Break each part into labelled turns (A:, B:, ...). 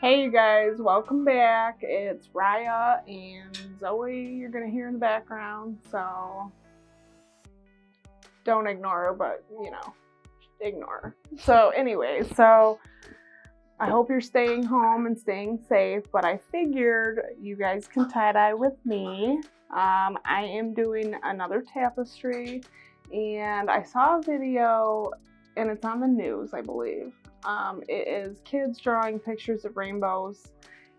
A: Hey you guys, welcome back. It's Riah and Zoe you're gonna hear in the background, so don't ignore her, but you know, ignore her. So anyway, I hope you're staying home and staying safe, but I figured you guys can tie-dye with me. I am doing another tapestry, and I saw a video, and it's on the news, I believe. It is kids drawing pictures of rainbows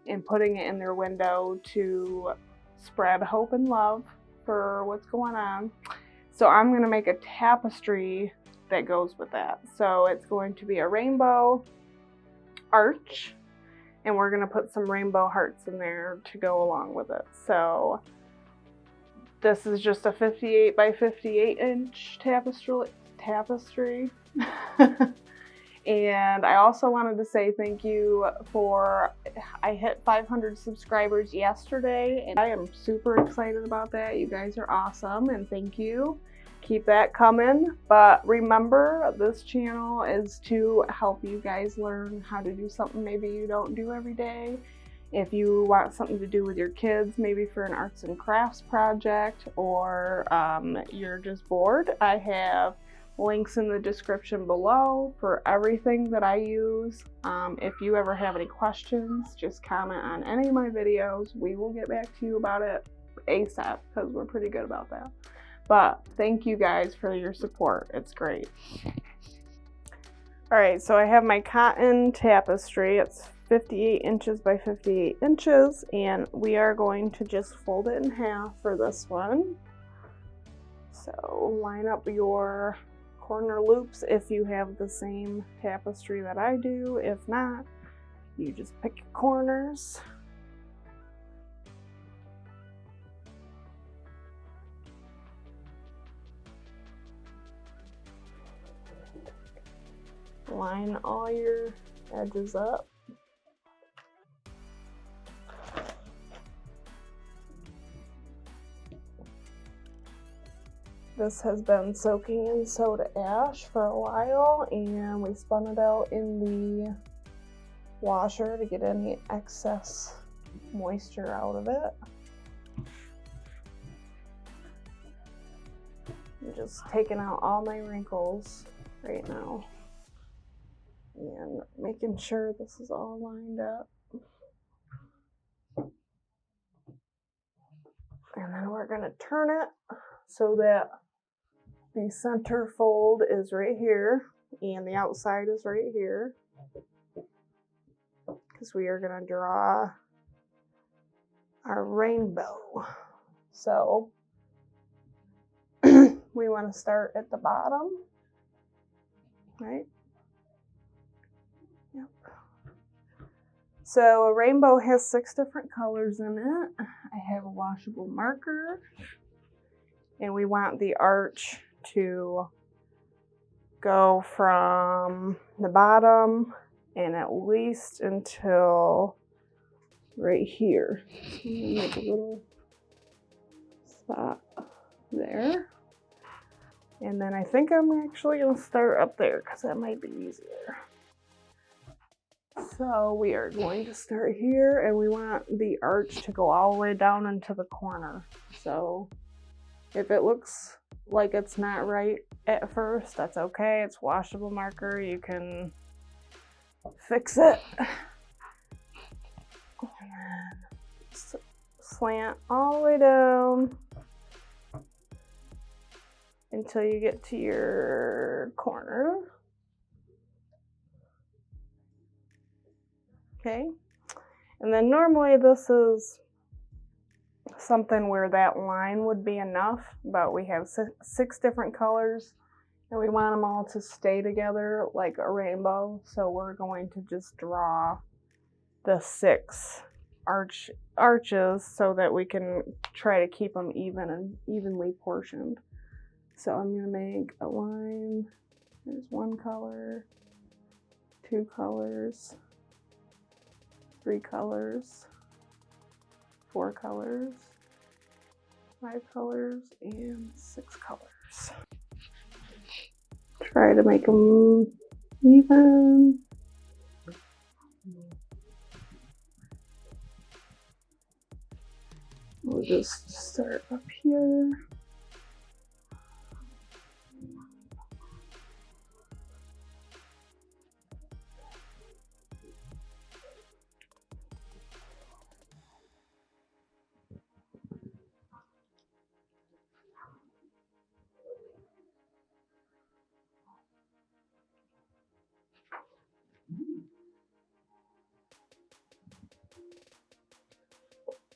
A: and putting it in their window to spread hope and love for what's going on. So I'm going to make a tapestry that goes with that. So it's going to be a rainbow arch, and we're going to put some rainbow hearts in there to go along with it. So this is just a 58 by 58 inch tapestry. And I also wanted to say thank you I hit 500 subscribers yesterday, and I am super excited about that. You guys are awesome, and thank you. Keep that coming. But remember, this channel is to help you guys learn how to do something maybe you don't do every day. If you want something to do with your kids, maybe for an arts and crafts project, or you're just bored, I have links in the description below for everything that I use. If you ever have any questions, just comment on any of my videos. We will get back to you about it ASAP because we're pretty good about that. But thank you guys for your support. It's great. Alright, so I have my cotton tapestry. It's 58 inches by 58 inches, and we are going to just fold it in half for this one. So line up your corner loops if you have the same tapestry that I do. If not, you just pick your corners. Line all your edges up. This has been soaking in soda ash for a while, and we spun it out in the washer to get any excess moisture out of it. I'm just taking out all my wrinkles right now and making sure this is all lined up. And then we're going to turn it so that the center fold is right here and the outside is right here, because we are going to draw our rainbow. So we want to start at the bottom, right? Yep. So a rainbow has 6 different colors in it. I have a washable marker, and we want the arch to go from the bottom and at least until right here. So I'm gonna make a little spot there. And then I think I'm actually gonna start up there because that might be easier. So we are going to start here, and we want the arch to go all the way down into the corner. So if it looks like it's not right at first, that's okay. It's washable marker. You can fix it. And then slant all the way down until you get to your corner. Okay. And then normally this is something where that line would be enough, but we have 6 different colors, and we want them all to stay together like a rainbow. So we're going to just draw the 6 arches so that we can try to keep them even and evenly portioned. So I'm going to make a line. There's 1 color, 2 colors, 3 colors, 4 colors, 5 colors, and 6 colors. Try to make them even. just start up here.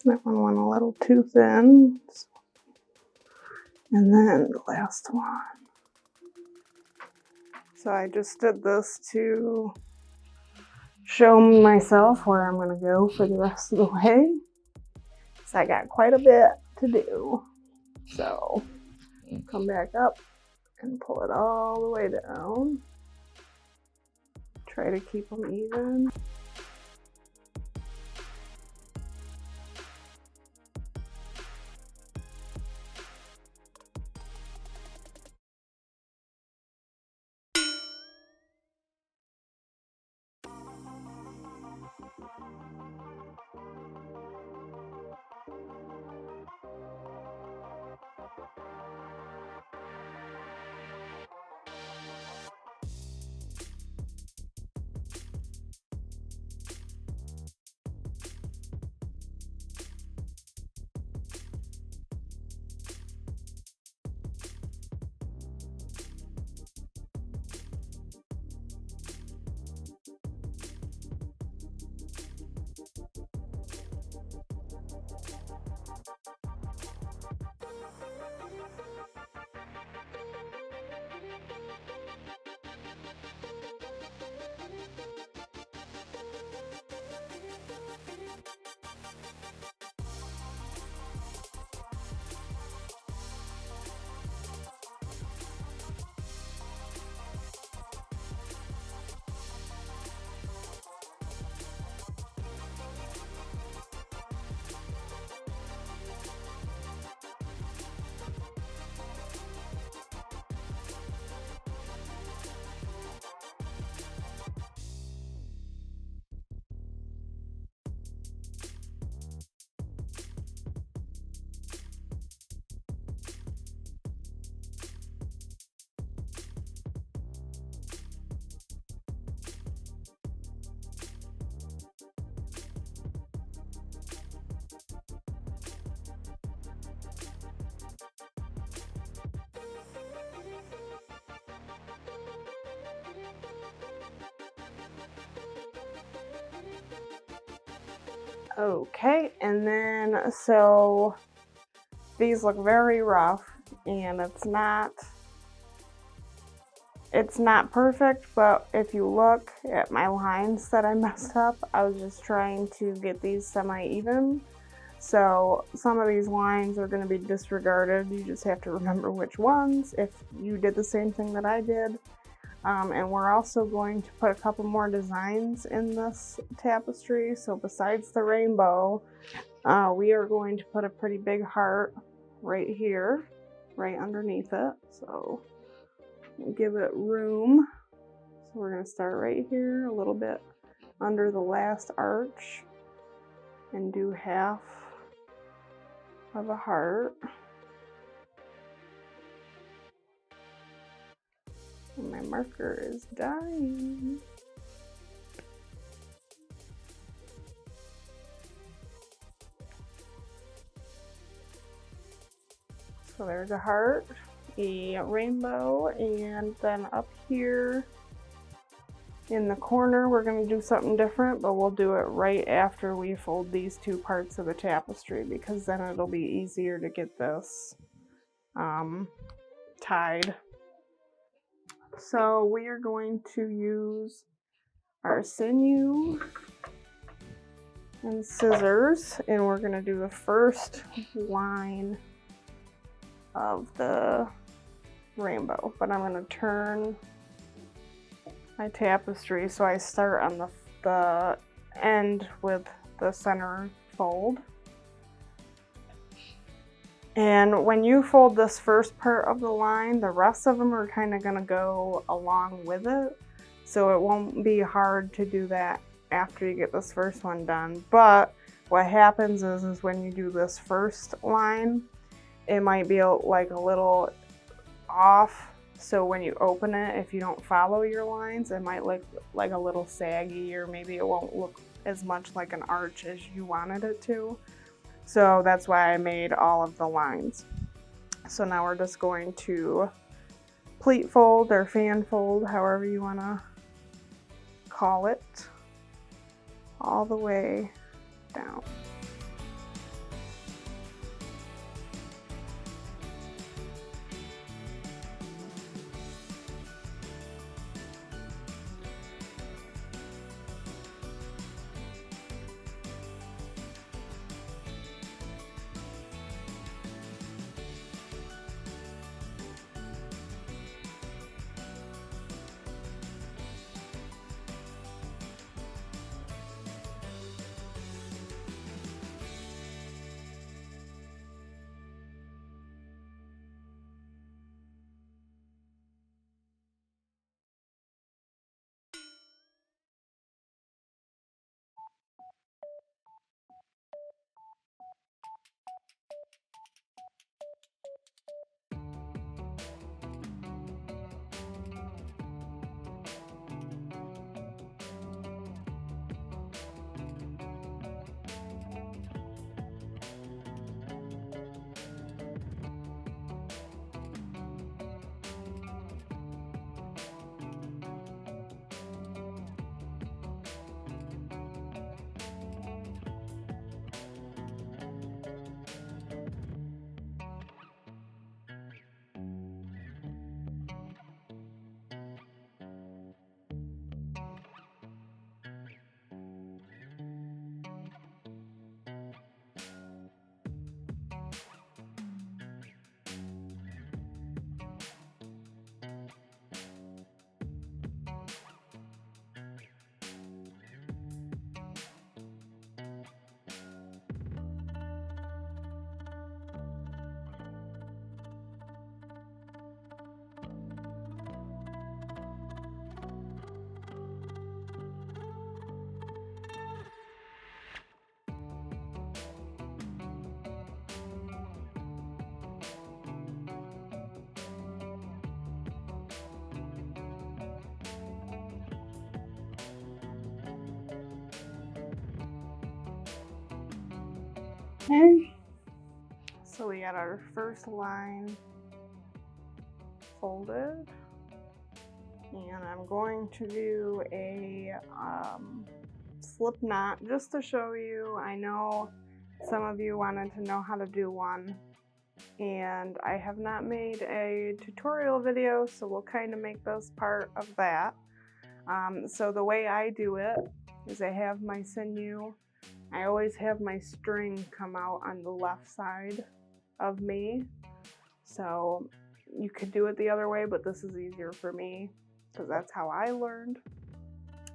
A: That one went a little too thin. And then the last one. So I just did this to show myself where I'm going to go for the rest of the way. So I got quite a bit to do. So come back up and pull it all the way down. Try to keep them even. Okay, and then so these look very rough, and it's not perfect, but if you look at my lines that I messed up, I was just trying to get these semi-even. So some of these lines are going to be disregarded. You just have to remember which ones if you did the same thing that I did. And we're also going to put a couple more designs in this tapestry. So besides the rainbow, we are going to put a pretty big heart right here, right underneath it. So we'll give it room. So we're going to start right here, a little bit under the last arch, and do half of a heart. My marker is dying. So there's a heart, a rainbow, and then up here in the corner we're going to do something different, but we'll do it right after we fold these two parts of the tapestry, because then it'll be easier to get this tied. So we are going to use our Sinew and scissors, and we're going to do the first line of the rainbow. But I'm going to turn my tapestry so I start on the end with the center fold. And when you fold this first part of the line, the rest of them are kind of going to go along with it. So it won't be hard to do that after you get this first one done. But what happens is when you do this first line, it might be like a little off. So when you open it, if you don't follow your lines, it might look like a little saggy, or maybe it won't look as much like an arch as you wanted it to. So that's why I made all of the lines. So now we're just going to pleat fold or fan fold, however you want to call it, all the way down. Okay, so we got our first line folded, and I'm going to do a slip knot just to show you. I know some of you wanted to know how to do one, and I have not made a tutorial video, so we'll kind of make this part of that. So the way I do it is I have my sinew. I always have my string come out on the left side of me. So you could do it the other way, but this is easier for me because that's how I learned.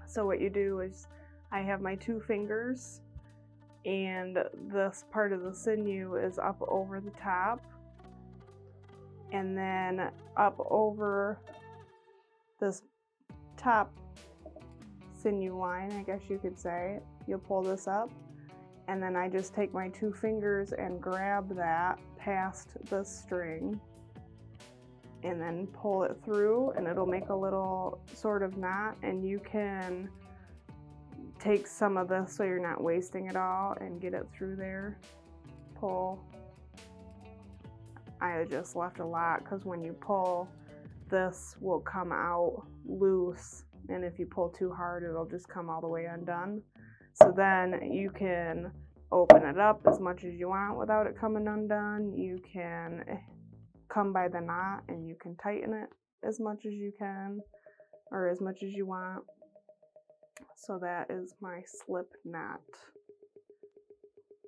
A: So what you do is I have my 2 fingers, and this part of the sinew is up over the top, and then up over this top sinew line, I guess you could say, you'll pull this up, and then I just take my 2 fingers and grab that past the string and then pull it through, and it'll make a little sort of knot. And you can take some of this so you're not wasting it all and get it through there. Pull. I just left a lot because when you pull, this will come out loose, and if you pull too hard, it'll just come all the way undone. So then you can open it up as much as you want without it coming undone. You can come by the knot and you can tighten it as much as you can, or as much as you want. So that is my slip knot.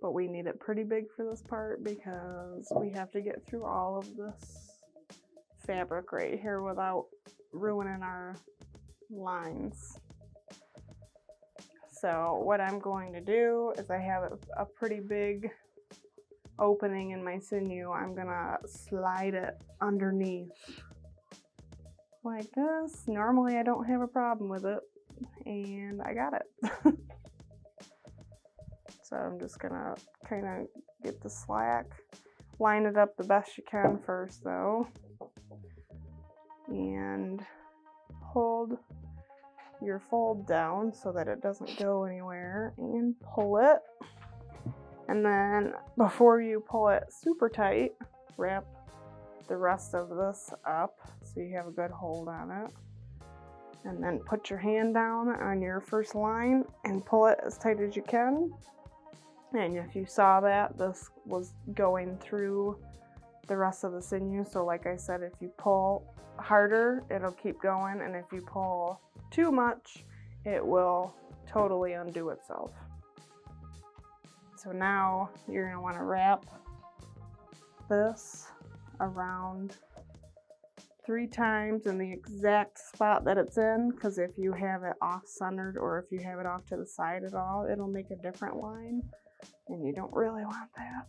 A: But we need it pretty big for this part because we have to get through all of this fabric right here without ruining our lines. So what I'm going to do is I have a pretty big opening in my sinew. I'm gonna slide it underneath like this. Normally I don't have a problem with it, and I got it. So I'm just gonna kind of get the slack. Line it up the best you can first though. And hold your fold down so that it doesn't go anywhere and pull it. And then before you pull it super tight, wrap the rest of this up so you have a good hold on it. And then put your hand down on your first line and pull it as tight as you can. And if you saw that, this was going through the rest of the sinew. So like I said, if you pull harder, it'll keep going. And if you pull too much, it will totally undo itself. So now you're going to want to wrap this around 3 times in the exact spot that it's in, because if you have it off-centered or if you have it off to the side at all, it'll make a different line, and you don't really want that.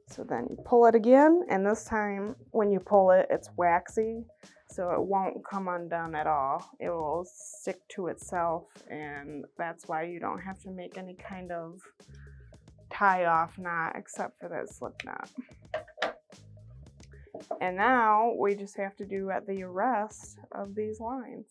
A: So then you pull it again, and this time when you pull it, it's waxy, so it won't come undone at all. It will stick to itself, and that's why you don't have to make any kind of tie-off knot except for that slip knot. And now we just have to do the rest of these lines.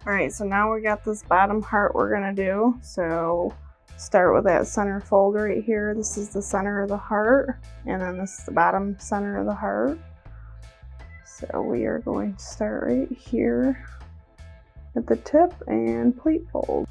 A: All right, so now we got this bottom heart we're gonna do. So start with that center fold right here. This is the center of the heart, and then this is the bottom center of the heart. So we are going to start right here at the tip and pleat fold.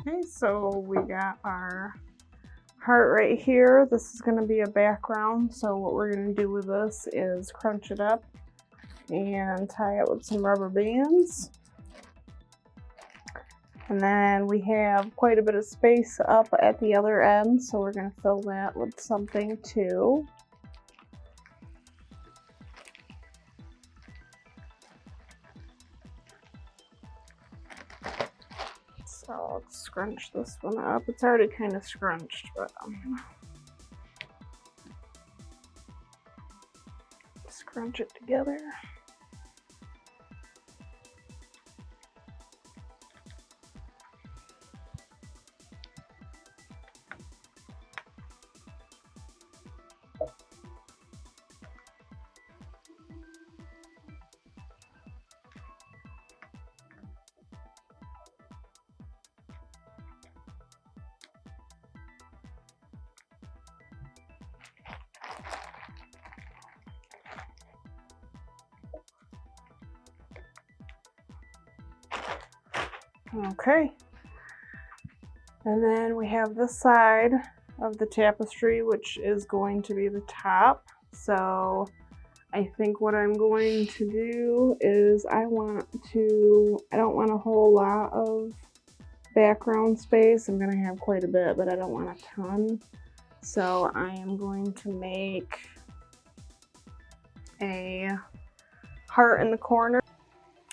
A: Okay, so we got our heart right here. This is going to be a background, so what we're going to do with this is crunch it up and tie it with some rubber bands. And then we have quite a bit of space up at the other end, so we're going to fill that with something too. So let's scrunch this one up. It's already kind of scrunched, but scrunch it together. Okay, and then we have this side of the tapestry, which is going to be the top. So I think what I'm going to do is I don't want a whole lot of background space. I'm going to have quite a bit, but I don't want a ton. So I am going to make a heart in the corner.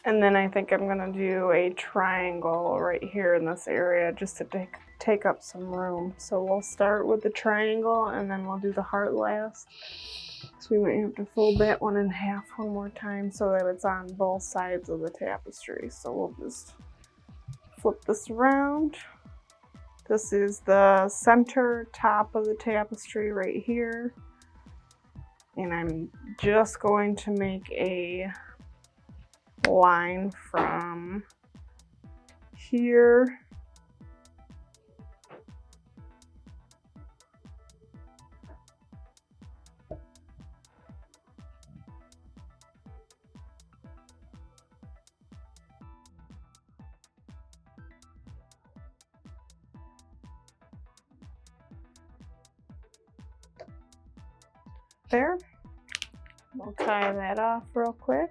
A: And then I think I'm gonna do a triangle right here in this area just to take up some room. So we'll start with the triangle and then we'll do the heart last. So we might have to fold that one in half one more time so that it's on both sides of the tapestry. So we'll just flip this around. This is the center top of the tapestry right here. And I'm just going to make a line from here there. We'll tie that off real quick.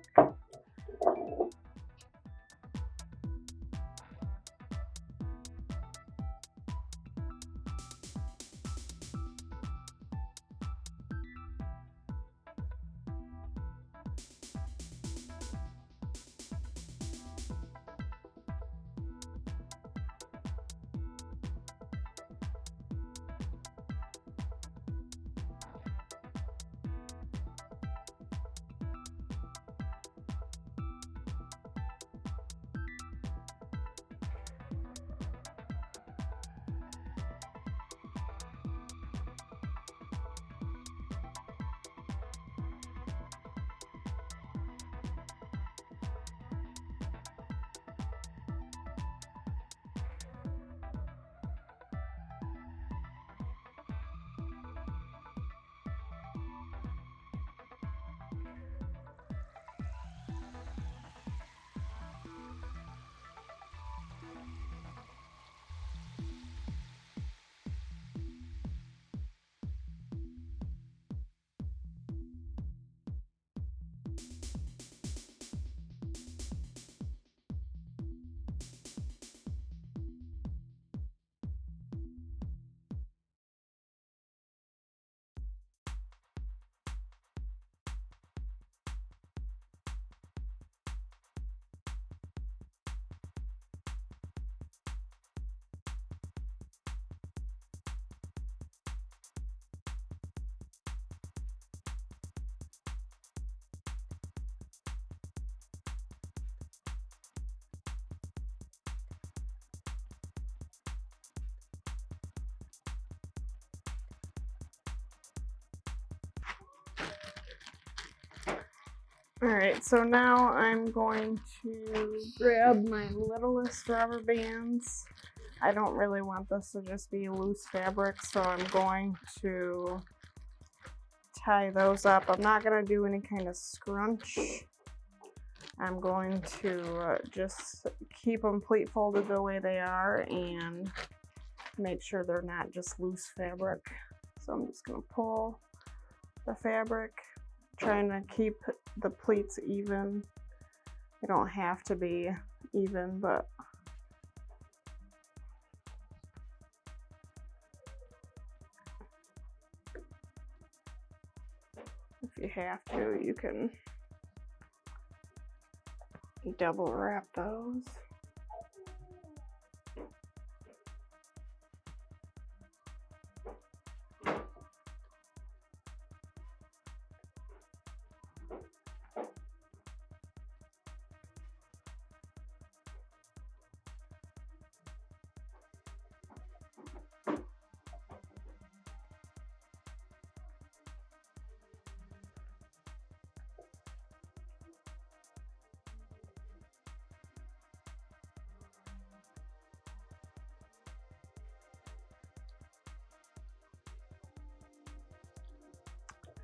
A: Alright, so now I'm going to grab my littlest rubber bands. I don't really want this to just be loose fabric, so I'm going to tie those up. I'm not going to do any kind of scrunch. I'm going to just keep them pleat folded the way they are and make sure they're not just loose fabric. So I'm just going to pull the fabric, trying to keep the pleats even. They don't have to be even, but if you have to, you can double wrap those.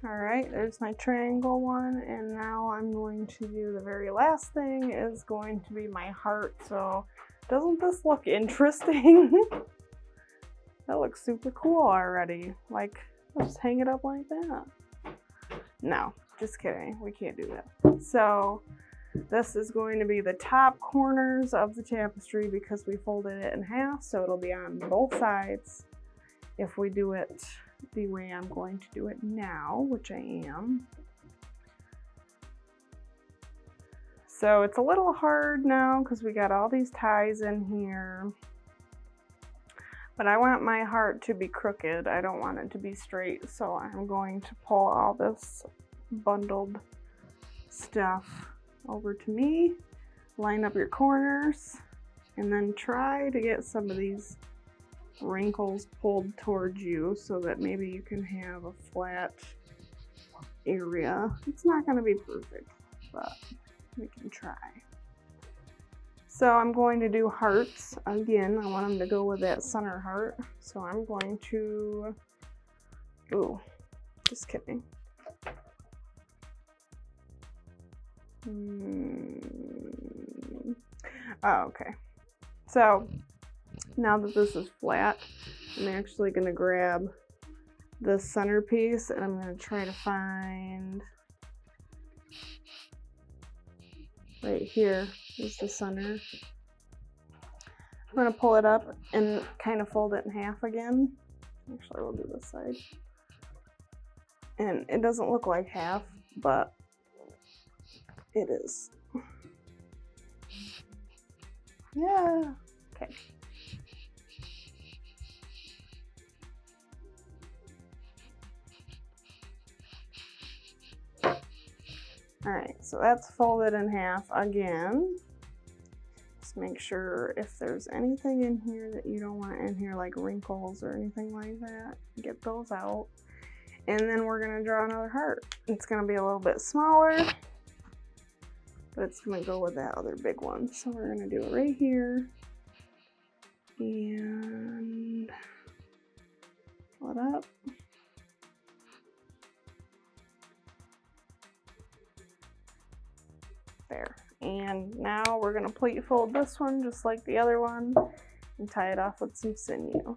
A: Alright, there's my triangle one, and now I'm going to do the very last thing is going to be my heart. So doesn't this look interesting? That looks super cool already. Like, I'll just hang it up like that. No, just kidding, we can't do that. So this is going to be the top corners of the tapestry because we folded it in half, so it'll be on both sides if we do it the way I'm going to do it now, which I am. So it's a little hard now because we got all these ties in here, but I want my heart to be crooked. I don't want it to be straight, so I'm going to pull all this bundled stuff over to me, line up your corners, and then try to get some of these wrinkles pulled towards you so that maybe you can have a flat area. It's not going to be perfect, but we can try. So I'm going to do hearts again. I want them to go with that center heart, so I'm going to, just kidding. Oh, okay. So now that this is flat, I'm actually going to grab the centerpiece and I'm going to try to find right here is the center. I'm going to pull it up and kind of fold it in half again. Actually, we'll do this side. And it doesn't look like half, but it is. Yeah. Okay. Alright, so that's folded in half again. Just make sure if there's anything in here that you don't want in here, like wrinkles or anything like that, get those out. And then we're going to draw another heart. It's going to be a little bit smaller, but it's going to go with that other big one. So we're going to do it right here. And pull it up. There. And now we're going to pleat fold this one just like the other one and tie it off with some sinew.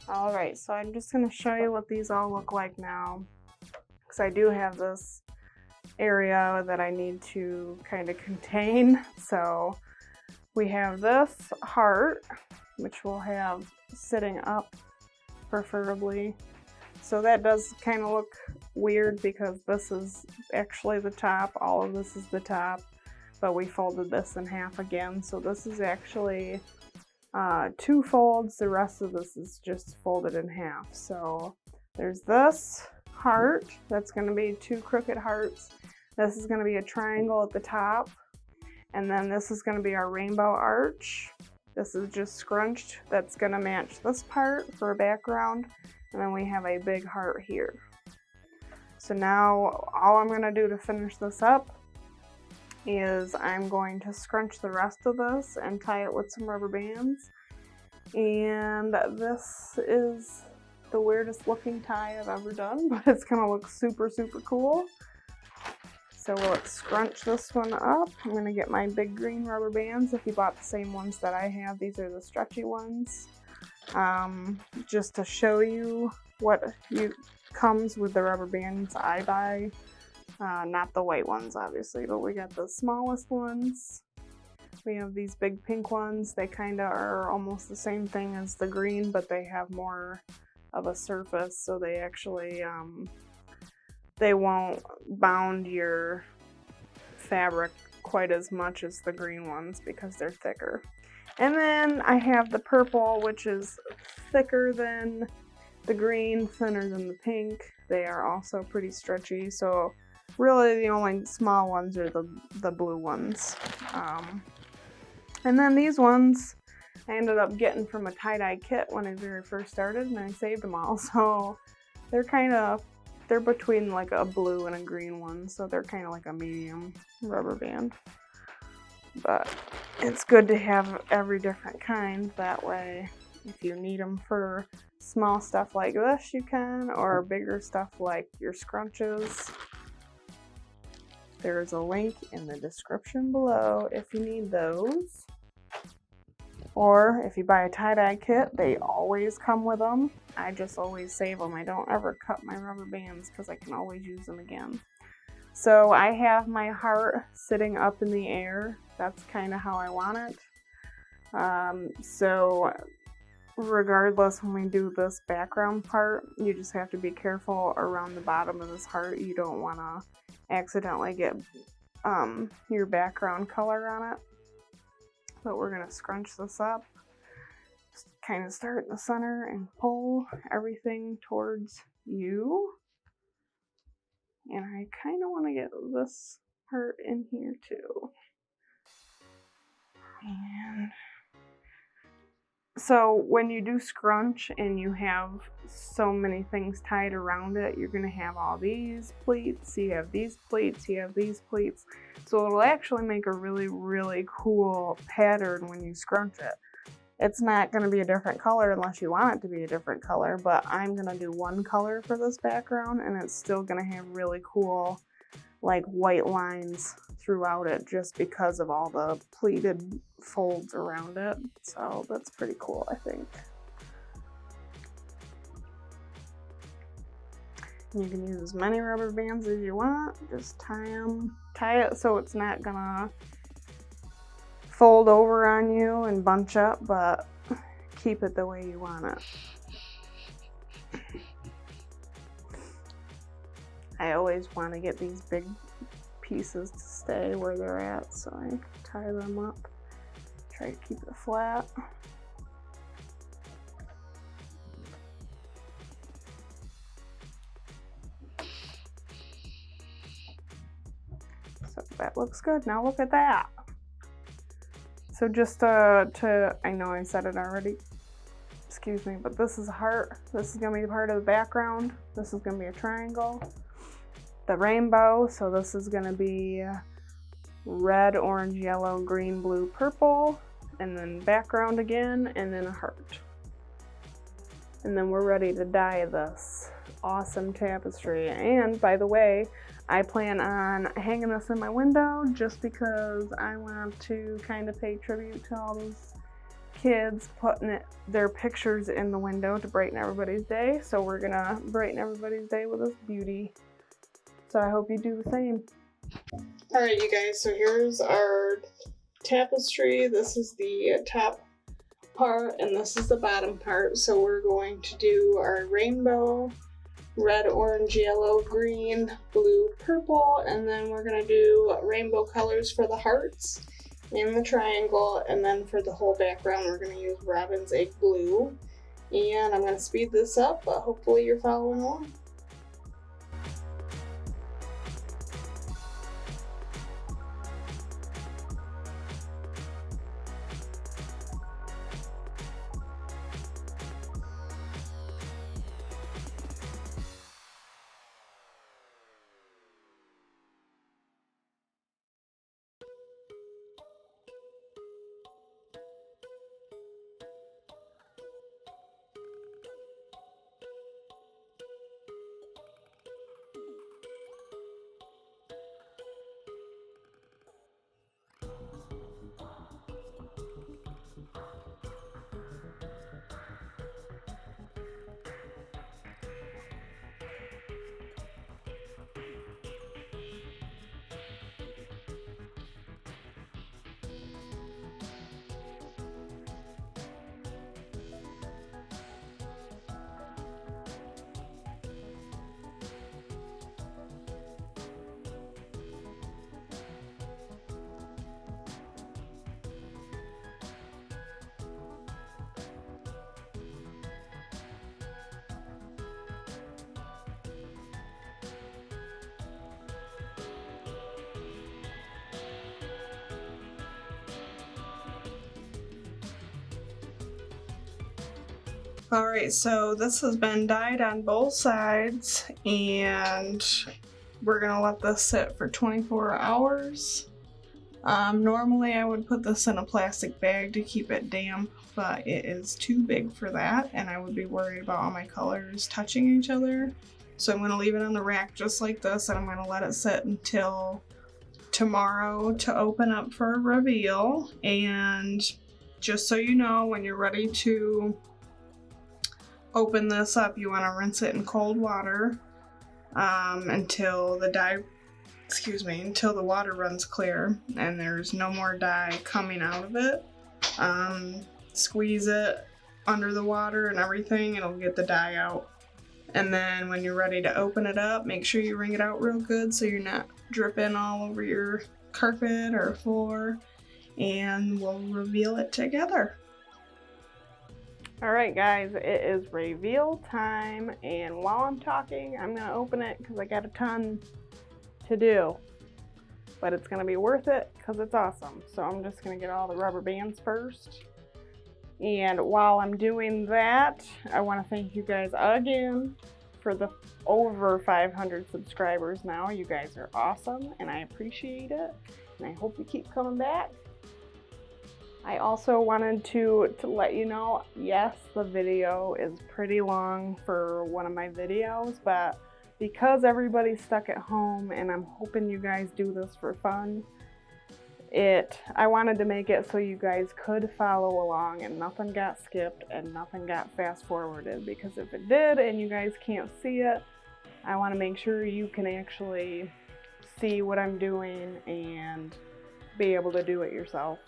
A: All right, so I'm just gonna show you what these all look like now, because I do have this area that I need to kind of contain. So we have this heart, which we'll have sitting up preferably. So that does kind of look weird because this is actually the top, all of this is the top, but we folded this in half again. So this is actually 2 folds, the rest of this is just folded in half. So there's this heart, that's going to be 2 crooked hearts. This is going to be a triangle at the top, and then this is going to be our rainbow arch. This is just scrunched, that's going to match this part for a background, and then we have a big heart here. So now all I'm going to do to finish this up is I'm going to scrunch the rest of this and tie it with some rubber bands. And this is the weirdest looking tie I've ever done, but it's going to look super, super cool. So we'll scrunch this one up. I'm going to get my big green rubber bands. If you bought the same ones that I have, these are the stretchy ones. Just to show you what comes with the rubber bands I buy. Not the white ones, obviously, but we got the smallest ones. We have these big pink ones. They kind of are almost the same thing as the green, but they have more of a surface, so they actually they won't bound your fabric quite as much as the green ones because they're thicker. And then I have the purple, which is thicker than the green, thinner than the pink. They are also pretty stretchy, so really the only small ones are the blue ones. And then these ones I ended up getting from a tie-dye kit when I very first started, and I saved them all. So they're between like a blue and a green one, so they're kind of like a medium rubber band. But it's good to have every different kind, that way if you need them for small stuff like this you can, or bigger stuff like your scrunches. There's a link in the description below if you need those. Or if you buy a tie-dye kit, they always come with them. I just always save them. I don't ever cut my rubber bands because I can always use them again. So I have my heart sitting up in the air. That's kind of how I want it. So regardless, when we do this background part, you just have to be careful around the bottom of this heart. You don't want to accidentally get your background color on it. But we're going to scrunch this up, just kind of start in the center and pull everything towards you. And I kind of want to get this part in here too. And so when you do scrunch and you have so many things tied around it, you're going to have all these pleats, you have these pleats, you have these pleats. So it'll actually make a really, really cool pattern when you scrunch it. It's not going to be a different color unless you want it to be a different color, but I'm going to do one color for this background, and it's still going to have really cool like white lines throughout it just because of all the pleated folds around it. So that's pretty cool, I think. You can use as many rubber bands as you want. Just tie it so it's not gonna fold over on you and bunch up, but keep it the way you want it. I always want to get these big pieces to stay where they're at, so I tie them up. Try to keep it flat. So that looks good. Now look at that. So just to I know I said it already, excuse me, but this is a heart. This is gonna be part of the background. This is gonna be a triangle. The rainbow, so this is gonna be red, orange, yellow, green, blue, purple, and then background again, and then a heart. And then we're ready to dye this awesome tapestry. And by the way, I plan on hanging this in my window just because I want to kind of pay tribute to all those kids putting their pictures in the window to brighten everybody's day. So we're gonna brighten everybody's day with this beauty. So I hope you do the same. All right, you guys, so here's our tapestry. This is the top part and this is the bottom part. So we're going to do our rainbow, red, orange, yellow, green, blue, purple, and then we're gonna do rainbow colors for the hearts and the triangle, and then for the whole background we're gonna use Robin's Egg Blue. And I'm gonna speed this up, but hopefully you're following along. Alright, so this has been dyed on both sides and we're gonna let this sit for 24 hours. Normally I would put this in a plastic bag to keep it damp, but it is too big for that and I would be worried about all my colors touching each other. So I'm gonna leave it on the rack just like this and I'm gonna let it sit until tomorrow to open up for a reveal. And just so you know, when you're ready to open this up, you want to rinse it in cold water until the water runs clear and there's no more dye coming out of it. Squeeze it under the water and everything, it'll get the dye out. And then when you're ready to open it up, make sure you wring it out real good so you're not dripping all over your carpet or floor, and we'll reveal it together. Alright guys, it is reveal time, and while I'm talking, I'm going to open it because I got a ton to do. But it's going to be worth it because it's awesome. So I'm just going to get all the rubber bands first. And while I'm doing that, I want to thank you guys again for the over 500 subscribers now. You guys are awesome, and I appreciate it. And I hope you keep coming back. I also wanted to let you know, yes, the video is pretty long for one of my videos, but because everybody's stuck at home and I'm hoping you guys do this for fun, I wanted to make it so you guys could follow along and nothing got skipped and nothing got fast forwarded, because if it did and you guys can't see it, I want to make sure you can actually see what I'm doing and be able to do it yourself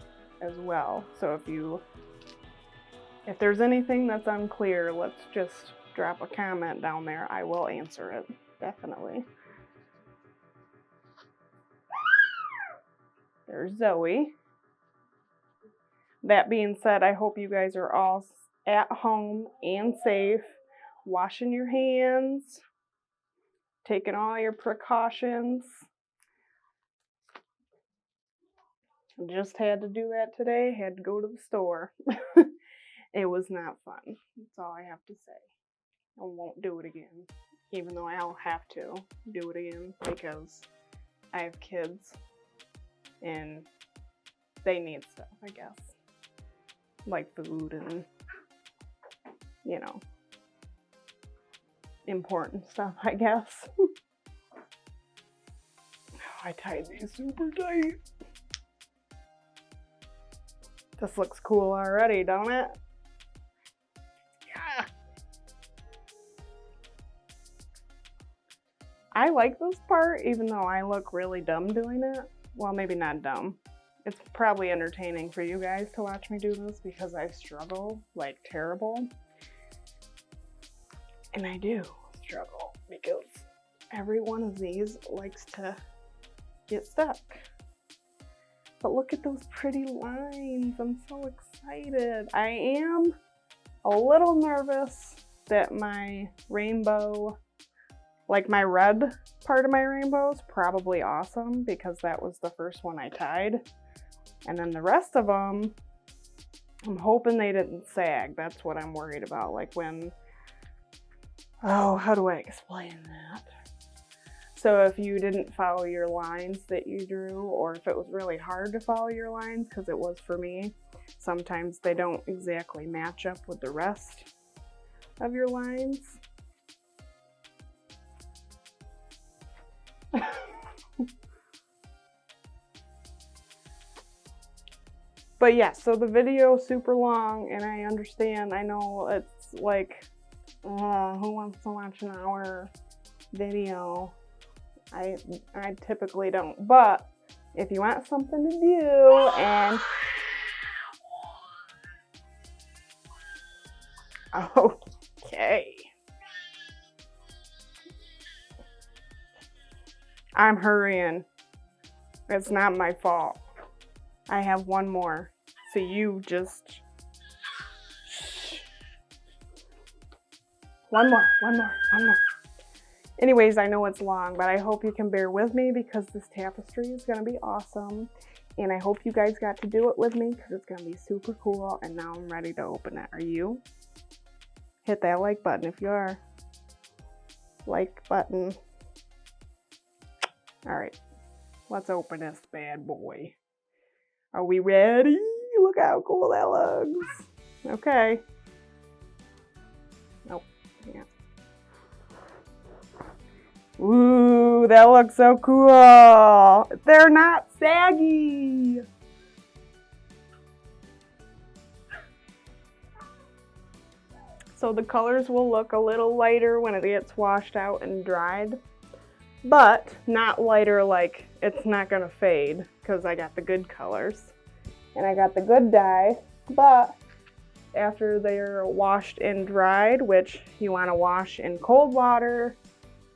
A: as well. So if there's anything that's unclear, let's just drop a comment down there. I will answer it, definitely. There's Zoe. That being said, I hope you guys are all at home and safe, washing your hands, taking all your precautions. Just had to do that today, had to go to the store. It was not fun. That's all I have to say. I won't do it again, even though I'll have to do it again because I have kids and they need stuff, I guess. Like food and, you know, important stuff, I guess. I tied these super tight. This looks cool already, don't it? Yeah. I like this part, even though I look really dumb doing it. Well, maybe not dumb. It's probably entertaining for you guys to watch me do this because I struggle like terrible. And I do struggle because every one of these likes to get stuck. But look at those pretty lines. I'm so excited. I am a little nervous that my rainbow, like my red part of my rainbow, is probably awesome because that was the first one I tied. And then the rest of them, I'm hoping they didn't sag. That's what I'm worried about. Like when, oh, how do I explain that? So if you didn't follow your lines that you drew, or if it was really hard to follow your lines, because it was for me, sometimes they don't exactly match up with the rest of your lines. But yeah, so the video is super long, and I understand, I know it's like, who wants to watch an hour video? I typically don't, but if you want something to do and okay. I'm hurrying. It's not my fault. I have one more. So you just one more. Anyways, I know it's long, but I hope you can bear with me because this tapestry is going to be awesome. And I hope you guys got to do it with me because it's going to be super cool. And now I'm ready to open it. Are you? Hit that like button if you are. Like button. All right, let's open this bad boy. Are we ready? Look how cool that looks. Okay. Nope. Yeah. Ooh, that looks so cool. They're not saggy. So the colors will look a little lighter when it gets washed out and dried, but not lighter like it's not gonna fade because I got the good colors and I got the good dye. But after they're washed and dried, which you want to wash in cold water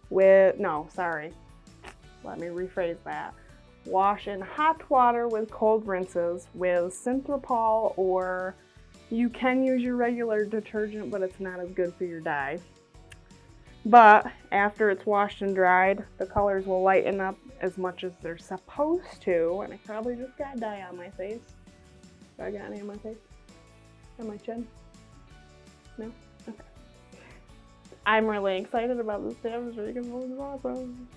A: with, let me rephrase that. Wash in hot water with cold rinses with Synthrapol, or you can use your regular detergent, but it's not as good for your dye. But after it's washed and dried, the colors will lighten up as much as they're supposed to. And I probably just got dye on my face. Do I got any on my face? On my chin? No? Okay. I'm really excited about this tapestry because it looks awesome.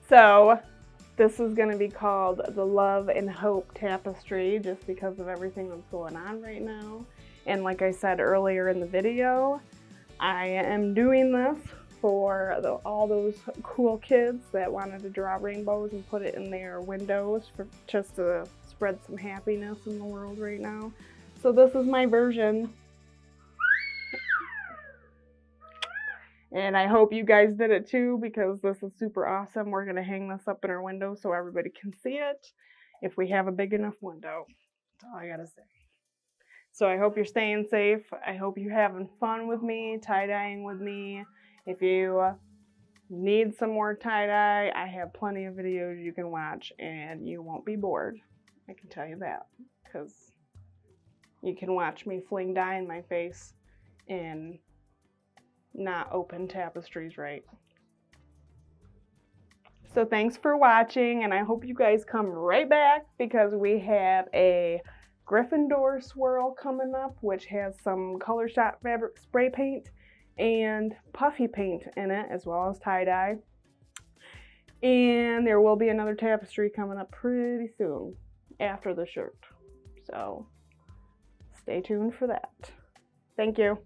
A: So this is going to be called the Love and Hope Tapestry just because of everything that's going on right now. And like I said earlier in the video, I am doing this for all those cool kids that wanted to draw rainbows and put it in their windows for just to spread some happiness in the world right now. So this is my version. And I hope you guys did it too because this is super awesome. We're going to hang this up in our window so everybody can see it if we have a big enough window. That's all I got to say. So I hope you're staying safe. I hope you're having fun with me, tie-dyeing with me. If you need some more tie-dye, I have plenty of videos you can watch and you won't be bored. I can tell you that because you can watch me fling dye in my face and not open tapestries right. So thanks for watching, and I hope you guys come right back because we have a Gryffindor swirl coming up, which has some Color Shot fabric spray paint and Puffy Paint in it, as well as tie-dye. And there will be another tapestry coming up pretty soon after the shirt. So stay tuned for that. Thank you.